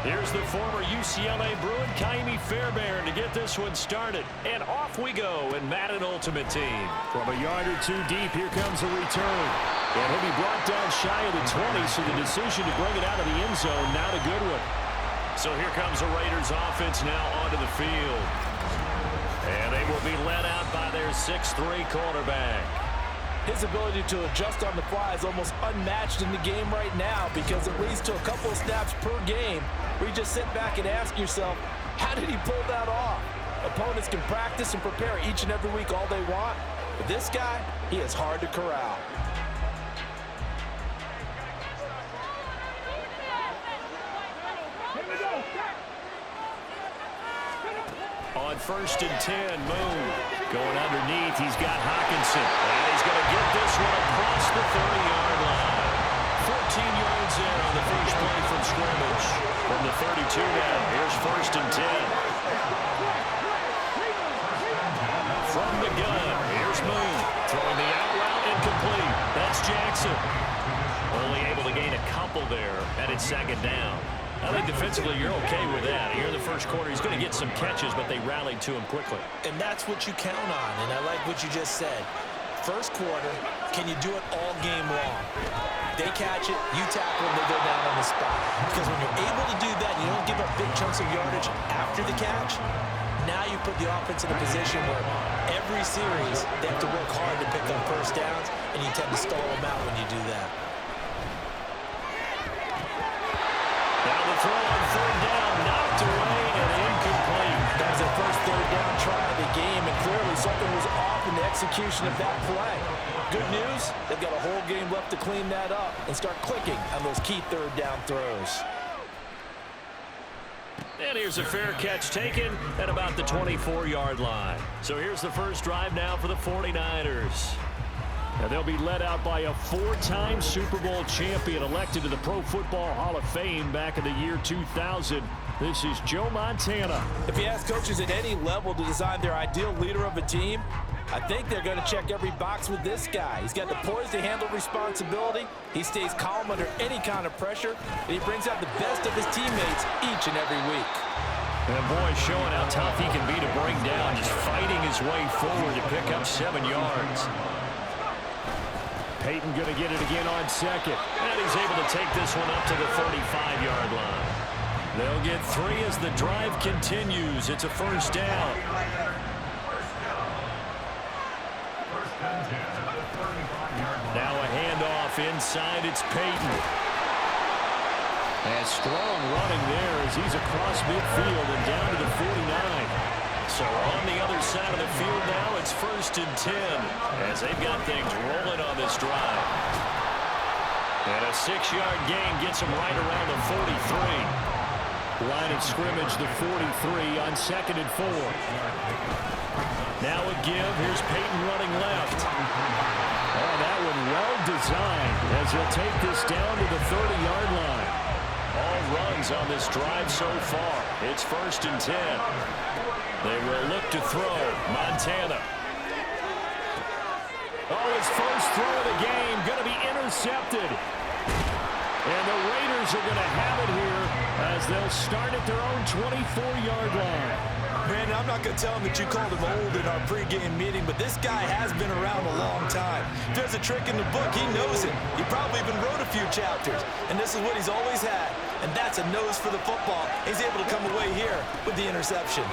Here's the former UCLA Bruin, Kaimi Fairbairn, to get this one started. And off we go in Madden Ultimate Team. From a yard or two deep, here comes a return. And he'll be brought down shy of the 20, so the decision to bring it out of the end zone, not a good one. So here comes the Raiders offense now onto the field. And they will be led out by their 6'3" quarterback. His ability to adjust on the fly is almost unmatched in the game right now because it leads to a couple of snaps per game where you just sit back and ask yourself, how did he pull that off? Opponents can practice and prepare each and every week all they want, but this guy, he is hard to corral. On 1st and 10, Moon going underneath. He's got Hawkinson, and he's going to get this one across the 30-yard line. 14 yards in on the first play from scrimmage. From the 32 now, here's 1st and 10. From the gun, here's Moon. Throwing the out route incomplete. That's Jackson. Only able to gain a couple there, and it's 2nd down. I think defensively you're okay with that. Here in the first quarter, he's going to get some catches, but they rallied to him quickly. And that's what you count on, and I like what you just said. First quarter, can you do it all game long? They catch it, you tackle them, they go down on the spot. Because when you're able to do that, you don't give up big chunks of yardage after the catch. Now you put the offense in a position where every series they have to work hard to pick up first downs, and you tend to stall them out when you do that. Now the throw on 3rd down, knocked away and incomplete. That was their first 3rd down try of the game, and clearly something was off in the execution of that play. Good news, they've got a whole game left to clean that up and start clicking on those key 3rd down throws. And here's a fair catch taken at about the 24-yard line. So here's the first drive now for the 49ers. And they'll be led out by a 4-time Super Bowl champion elected to the Pro Football Hall of Fame back in the year 2000. This is Joe Montana. If you ask coaches at any level to design their ideal leader of a team, I think they're going to check every box with this guy. He's got the poise to handle responsibility. He stays calm under any kind of pressure, and he brings out the best of his teammates each and every week. And boy, showing how tough he can be to bring down, just fighting his way forward to pick up 7 yards. Peyton going to get it again on 2nd. And he's able to take this one up to the 35-yard line. They'll get 3 as the drive continues. It's a 1st down. Now a handoff inside. It's Peyton. And strong running there as he's across midfield and down to the 49. So on the other side of the field now, it's 1st and 10 as they've got things rolling on this drive. And a 6-yard gain gets them right around the 43. Line of scrimmage, the 43 on 2nd and 4. Now a give. Here's Peyton running left. Oh, that one well designed as he'll take this down to the 30-yard line. All runs on this drive so far. It's 1st and 10. They will look to throw. Montana. Oh, his first throw of the game going to be intercepted. And the Raiders are going to have it here as they'll start at their own 24-yard line. Brandon, I'm not going to tell him that you called him old in our pregame meeting, but this guy has been around a long time. If there's a trick in the book, he knows it. He probably even wrote a few chapters, and this is what he's always had, and that's a nose for the football. He's able to come away here with the interception.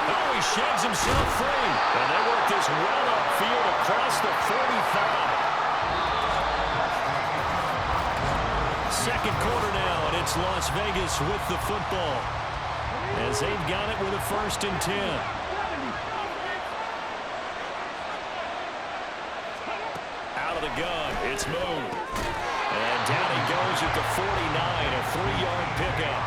Oh, he sheds himself free, and they work this well upfield across the 45. Second quarter now, and it's Las Vegas with the football as they've got it with a 1st and 10. Out of the gun, it's Moon. And down he goes at the 49, a 3-yard pickup.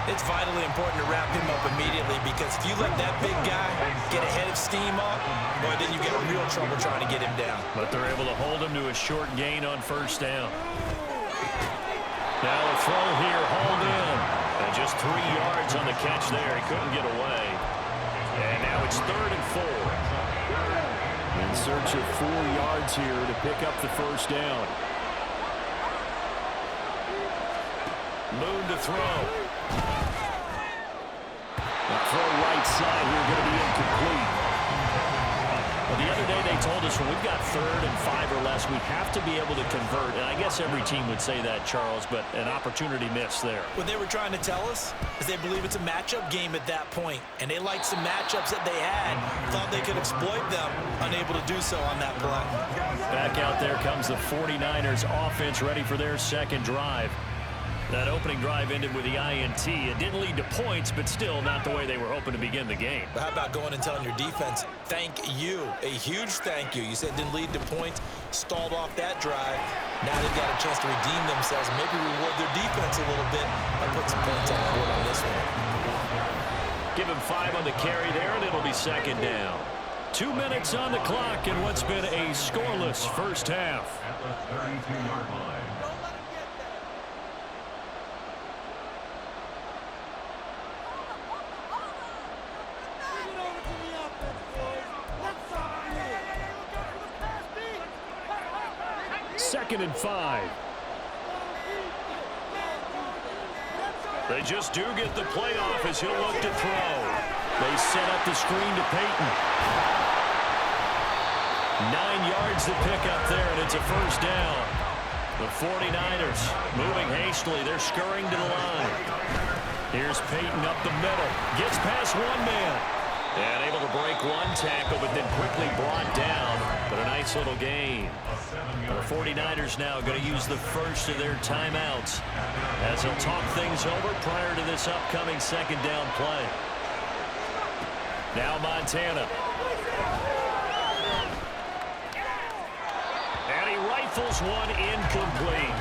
It's vitally important to wrap him up immediately because if you let that big guy get a head of steam up, boy, then you get real trouble trying to get him down. But they're able to hold him to a short gain on 1st down. Now a throw here, hauled in. And just 3 yards on the catch there. He couldn't get away. And now it's 3rd and 4. In search of 4 yards here to pick up the first down. Moon to throw. The throw right side here going to be incomplete. Well, the other day they told us when we've got 3rd and 5 or less, we have to be able to convert. And I guess every team would say that, Charles, but an opportunity missed there. What they were trying to tell us is they believe it's a matchup game at that point, and they liked some matchups that they had, thought they could exploit them, unable to do so on that play. Back out there comes the 49ers offense ready for their second drive. That opening drive ended with the INT. It didn't lead to points, but still not the way they were hoping to begin the game. But how about going and telling your defense, thank you, a huge thank you. You said it didn't lead to points, stalled off that drive. Now they've got a chance to redeem themselves and maybe reward their defense a little bit by putting some points on the board on this one. Give him 5 on the carry there, and it'll be second down. 2 minutes on the clock in what's been a scoreless first half. At the 32-yard line. Second and 5. They just do get the play off as he'll look to throw. They set up the screen to Peyton. 9 yards to pick up there, and it's a first down. The 49ers moving hastily. They're scurrying to the line. Here's Peyton up the middle. Gets past one man. And able to break one tackle, but then quickly brought down. But a nice little gain. The 49ers now going to use the first of their timeouts as they'll talk things over prior to this upcoming second down play. Now Montana. And he rifles one incomplete.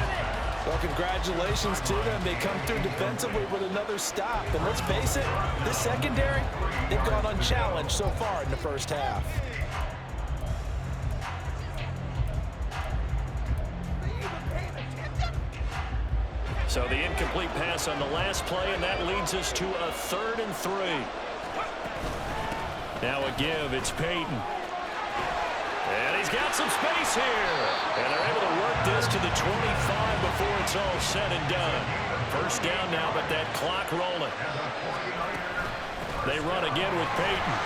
Well, congratulations to them. They come through defensively with another stop. And let's face it, this secondary, they've gone unchallenged so far in the first half. So the incomplete pass on the last play, and that leads us to a 3rd and 3. Now a give, it's Peyton. And he's got some space here. And they're able to work this to the 25 before it's all said and done. First down now, but that clock rolling. They run again with Peyton.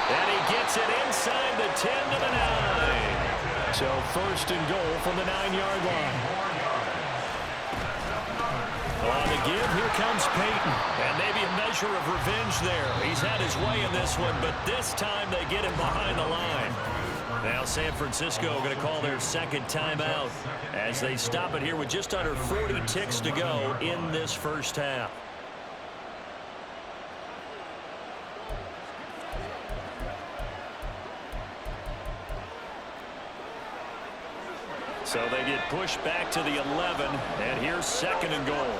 And he gets it inside the 10 to the 9. So first and goal from the 9-yard line. On the give, here comes Peyton. And maybe a measure of revenge there. He's had his way in this one, but this time they get him behind the line. Now San Francisco going to call their second timeout as they stop it here with just under 40 ticks to go in this first half. So they get pushed back to the 11, and here's second and goal.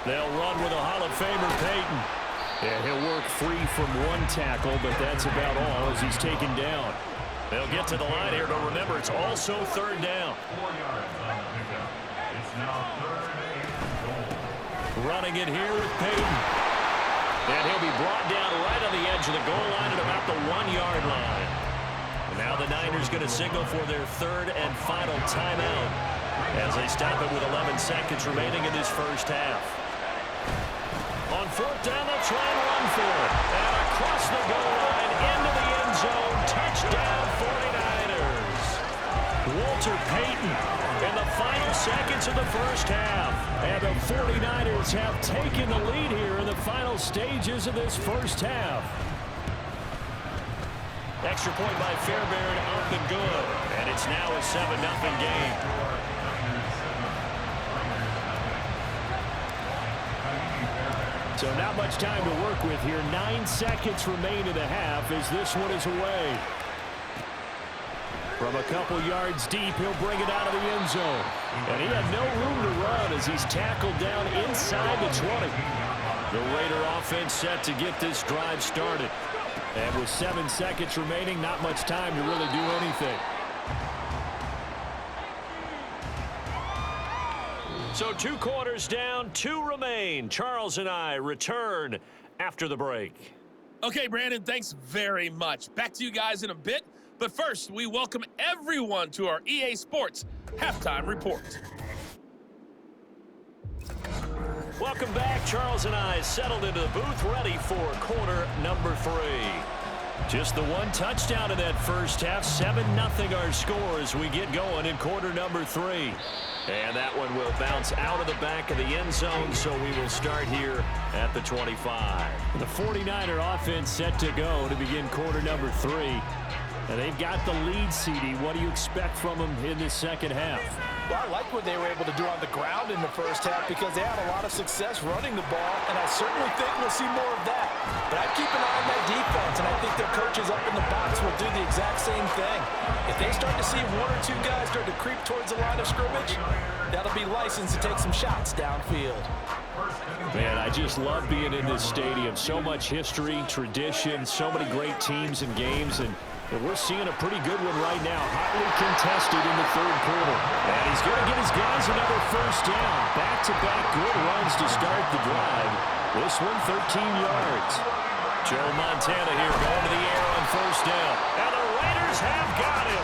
They'll run with a Hall of Famer, Peyton. And he'll work free from one tackle, but that's about all as he's taken down. They'll get to the line here, but remember, it's also 3rd down. 4 yards on the pickup. It's now 3rd and goal. Running it here with Peyton. And he'll be brought down right on the edge of the goal line at about the 1-yard line. And now the Niners going to signal for their 3rd and final timeout as they stop it with 11 seconds remaining in this first half. On 4th down, they'll try and run for it. And across the goal line, into the end zone. Touchdown, 49ers. Walter Payton in the final seconds of the first half. And the 49ers have taken the lead here in the final stages of this first half. Extra point by Fairbairn, up and good. And it's now a 7-0 game. So not much time to work with here. 9 seconds remain in the half as this one is away. From a couple yards deep, he'll bring it out of the end zone. And he had no room to run as he's tackled down inside the 20. The Raider offense set to get this drive started. And with 7 seconds remaining, not much time to really do anything. So 2 quarters down, 2 remain. Charles and I return after the break. Okay, Brandon, thanks very much. Back to you guys in a bit. But first, we welcome everyone to our EA Sports Halftime Report. Welcome back. Charles and I settled into the booth, ready for quarter number 3. Just the one touchdown in that first half. 7-0 our score as we get going in quarter number 3. And that one will bounce out of the back of the end zone, so we will start here at the 25. The 49er offense set to go to begin quarter number 3. And they've got the lead, CD. What do you expect from them in the second half? Well, I like what they were able to do on the ground in the first half because they had a lot of success running the ball, and I certainly think we'll see more of that. But I'd keep an eye on that defense, and I think their coaches up in the box will do the exact same thing. If they start to see 1 or 2 guys start to creep towards the line of scrimmage, that'll be licensed to take some shots downfield. Man, I just love being in this stadium. So much history, tradition, so many great teams and games, and we're seeing a pretty good one right now. Hotly contested in the third quarter. And he's going to get his guys another first down. Back-to-back good runs to start the drive. This one 13 yards. Joe Montana here going to the air on first down. And the Raiders have got him.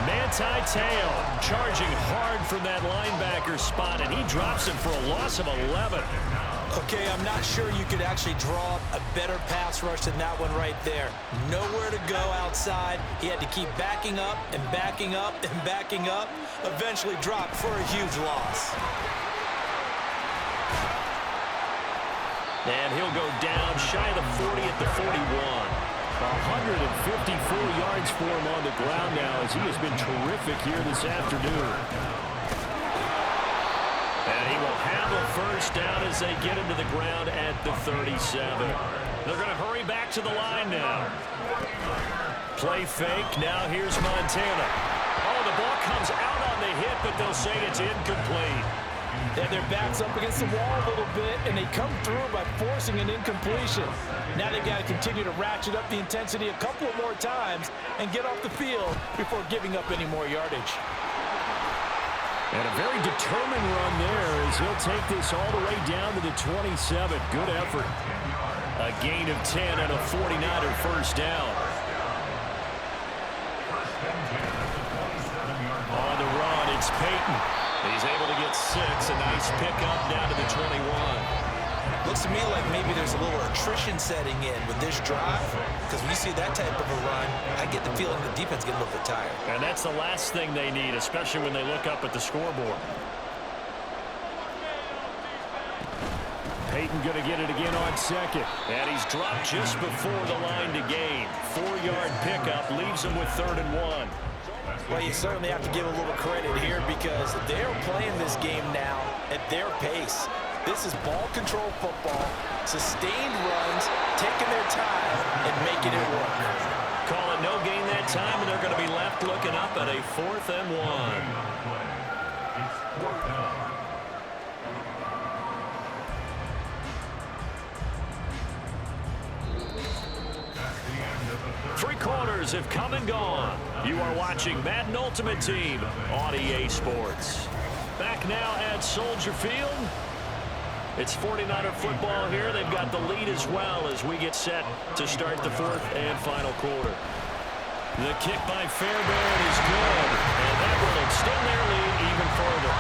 Manti Te'o charging hard from that linebacker spot, and he drops him for a loss of 11. Okay, I'm not sure you could actually draw a better pass rush than that one right there. Nowhere to go outside. He had to keep backing up and backing up and backing up. Eventually dropped for a huge loss. And he'll go down shy of the 40 at the 41. 154 yards for him on the ground now as he has been terrific here this afternoon. And he will have a first down as they get him to the ground at the 37. They're going to hurry back to the line now. Play fake. Now here's Montana. Oh, the ball comes out on the hit, but they'll say it's incomplete. They have their backs up against the wall a little bit, and they come through by forcing an incompletion. Now they've got to continue to ratchet up the intensity a couple of more times and get off the field before giving up any more yardage. And a very determined run there as he'll take this all the way down to the 27. Good effort. A gain of 10 and a 49er first down. On the run, it's Peyton. He's able to get 6. A nice pickup down to the 21. Looks to me like maybe there's a little attrition setting in with this drive, because when you see that type of a run, I get the feeling the defense getting a little bit tired. And that's the last thing they need, especially when they look up at the scoreboard. Peyton going to get it again on second. And he's dropped just before the line to gain. 4-yard pickup leaves him with 3rd and 1. Well, you certainly have to give a little credit here because they're playing this game now at their pace. This is ball control football, sustained runs, taking their time, and making it work. Call it no gain that time, and they're going to be left looking up at a 4th and 1. 3 quarters have come and gone. You are watching Madden Ultimate Team on EA Sports. Back now at Soldier Field. It's 49er football here. They've got the lead as well as we get set to start the 4th and final quarter. The kick by Fairbairn is good, and that will extend their lead even further.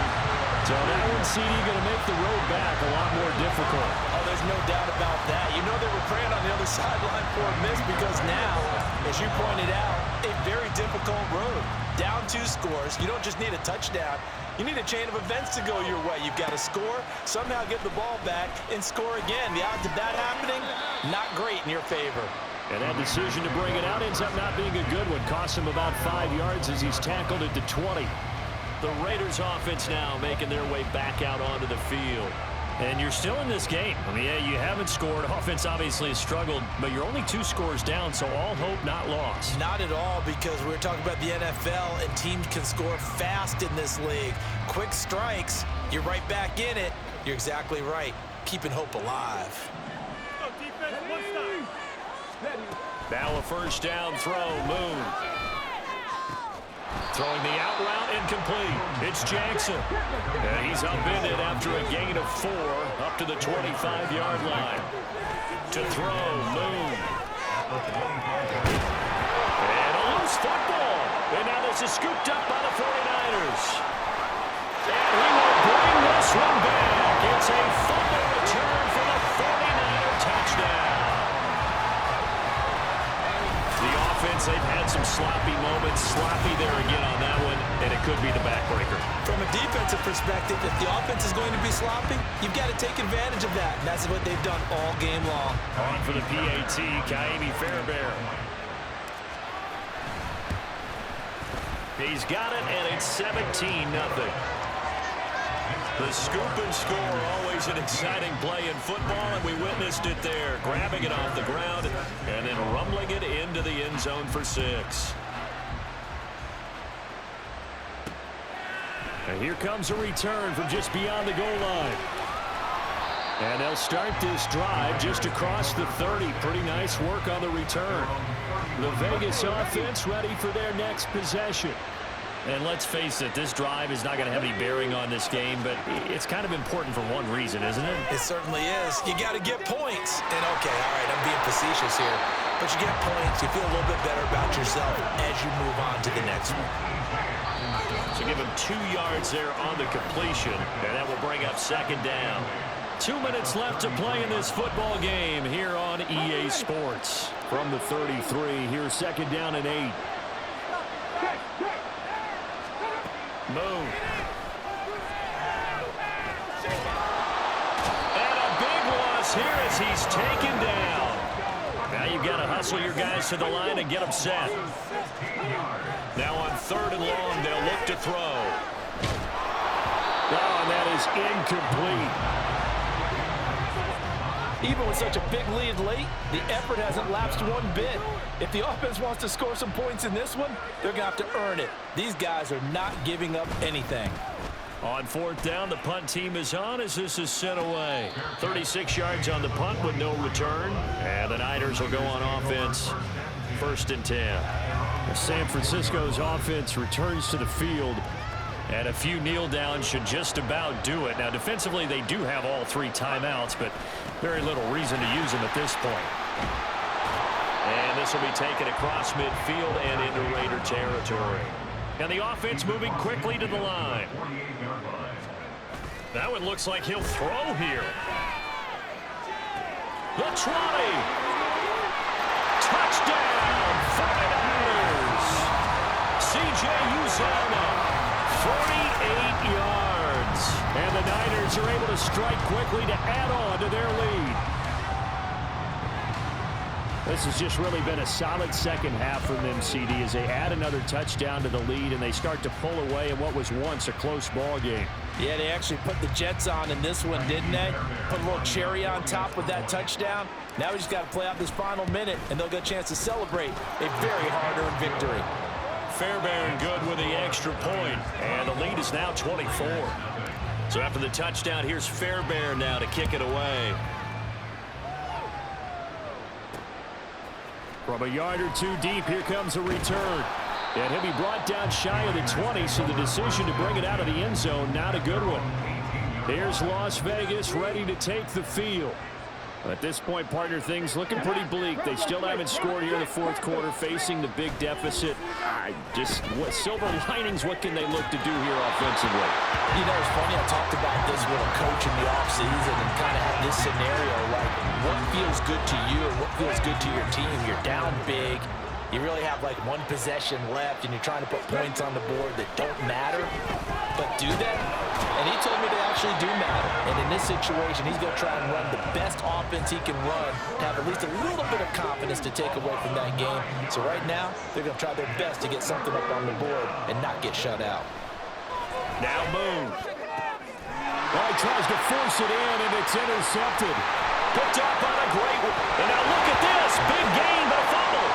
So that one, CD, going to make the road back a lot more difficult. Oh, there's no doubt about that. You know they were praying on the other sideline for a miss because now, as you pointed out, a very difficult road. Down 2 scores. You don't just need a touchdown. You need a chain of events to go your way. You've got to score, somehow get the ball back, and score again. The odds of that happening, not great in your favor. And that decision to bring it out ends up not being a good one. Costs him about 5 yards as he's tackled at the 20. The Raiders offense now making their way back out onto the field. And you're still in this game. I mean, yeah, you haven't scored. Offense obviously has struggled, but you're only 2 scores down, so all hope not lost. Not at all, because we're talking about the NFL, and teams can score fast in this league. Quick strikes, you're right back in it. You're exactly right. Keeping hope alive. Now a first down throw, Moon. Throwing the out route, incomplete. It's Jackson. And he's upended after a gain of 4 up to the 25-yard line. To throw, Moon. And a loose football. And now this is scooped up by the 49ers. And he will bring this one back. It's a fumble return for the 49er touchdown. The offense, they've had some sloppy moments. Sloppy there again on that one, and it could be the backbreaker. From a defensive perspective, if the offense is going to be sloppy, you've got to take advantage of that, and that's what they've done all game long. On for the PAT, Kaimi Fairbairn. He's got it, and it's 17-0. The scoop and score, always an exciting play in football, and we witnessed it there. Grabbing it off the ground and then rumbling it into the end zone for 6. And here comes a return from just beyond the goal line. And they'll start this drive just across the 30. Pretty nice work on the return. The Vegas offense ready for their next possession. And let's face it, this drive is not going to have any bearing on this game, but it's kind of important for one reason, isn't it? It certainly is. You got to get points. And, okay, all right, I'm being facetious here. But you get points, you feel a little bit better about yourself as you move on to the next one. So give him 2 yards there on the completion, and that will bring up second down. 2 minutes left to play in this football game here on EA Sports. From the 33, here's second down and 8. Moon. And a big loss here as he's taken down. Now you've got to hustle your guys to the line and get them set. Now on 3rd and long, they'll look to throw. Oh, and that is incomplete. Even with such a big lead late, the effort hasn't lapsed one bit. If the offense wants to score some points in this one, they're going to have to earn it. These guys are not giving up anything. On 4th down, the punt team is on as this is sent away. 36 yards on the punt with no return. And the Niners will go on offense. 1st and 10. San Francisco's offense returns to the field. And a few kneel downs should just about do it. Now, defensively, they do have all 3 timeouts, but very little reason to use them at this point. And this will be taken across midfield and into Raider territory. And the offense moving quickly to the line. That one looks like he'll throw here. The 20. Touchdown, 49ers. C.J. Uzomah. 48 yards. And the Niners are able to strike quickly to add on to their lead. This has just really been a solid second half from them, CD, as they add another touchdown to the lead and they start to pull away in what was once a close ball game. Yeah, they actually put the Jets on in this one, didn't they? Put a little cherry on top with that touchdown. Now we just got to play out this final minute, and they'll get a chance to celebrate a very hard-earned victory. Fairbairn good with the extra point, and the lead is now 24. So after the touchdown, here's Fairbairn now to kick it away. From a yard or 2 deep, here comes a return. And he'll be brought down shy of the 20, so the decision to bring it out of the end zone, not a good one. Here's Las Vegas ready to take the field. At this point, partner, things looking pretty bleak. They still haven't scored here in the 4th quarter, facing the big deficit. What silver linings, what can they look to do here offensively? You know, it's funny, I talked about this with a coach in the offseason and kind of had this scenario, like, what feels good to you or what feels good to your team? You're down big. You really have, like, 1 possession left, and you're trying to put points on the board that don't matter. But do they? And he told me they actually do matter. And in this situation, he's going to try and run the best offense he can run to have at least a little bit of confidence to take away from that game. So right now, they're going to try their best to get something up on the board and not get shut out. Now Moon. Well, he tries to force it in, and it's intercepted. Picked up on a great one. And now look at this. Big gain, but a fumble.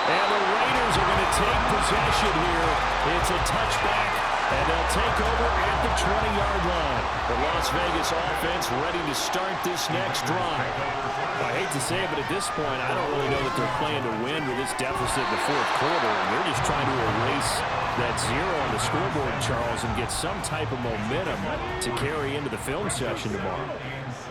And the Raiders are going to take possession here. It's a touchback, and they'll take over at the 20-yard line. The Las Vegas offense ready to start this next drive. I hate to say it, but at this point, I don't really know that they're playing to win with this deficit in the 4th quarter. And they're just trying to erase that 0 on the scoreboard, Charles, and get some type of momentum to carry into the film session tomorrow.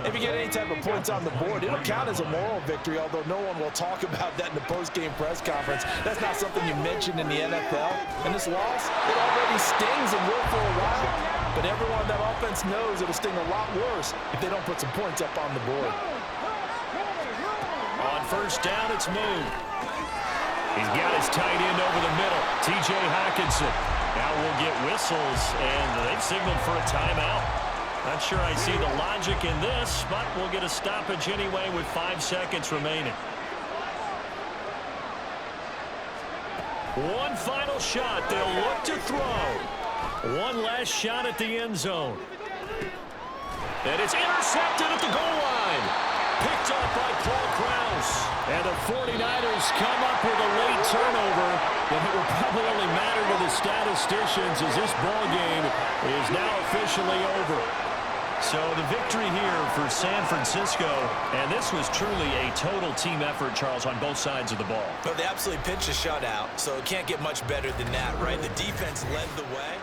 If you get any type of points on the board, it'll count as a moral victory, although no one will talk about that in the post-game press conference. That's not something you mentioned in the NFL. And this loss, it already stings and will for a while. But everyone on that offense knows it'll sting a lot worse if they don't put some points up on the board. On first down, it's Moon. He's got his tight end over the middle, T.J. Hockenson. Now we'll get whistles, and they've signaled for a timeout. Not sure I see the logic in this, but we'll get a stoppage anyway with 5 seconds remaining. One final shot. They'll look to throw. One last shot at the end zone. And it's intercepted at the goal line. Picked up by Paul Krause. And the 49ers come up with a late turnover. And it will probably only matter to the statisticians as this ball game is now officially over. So the victory here for San Francisco, and this was truly a total team effort, Charles, on both sides of the ball. Well, they absolutely pitched a shutout, so it can't get much better than that, right? The defense led the way.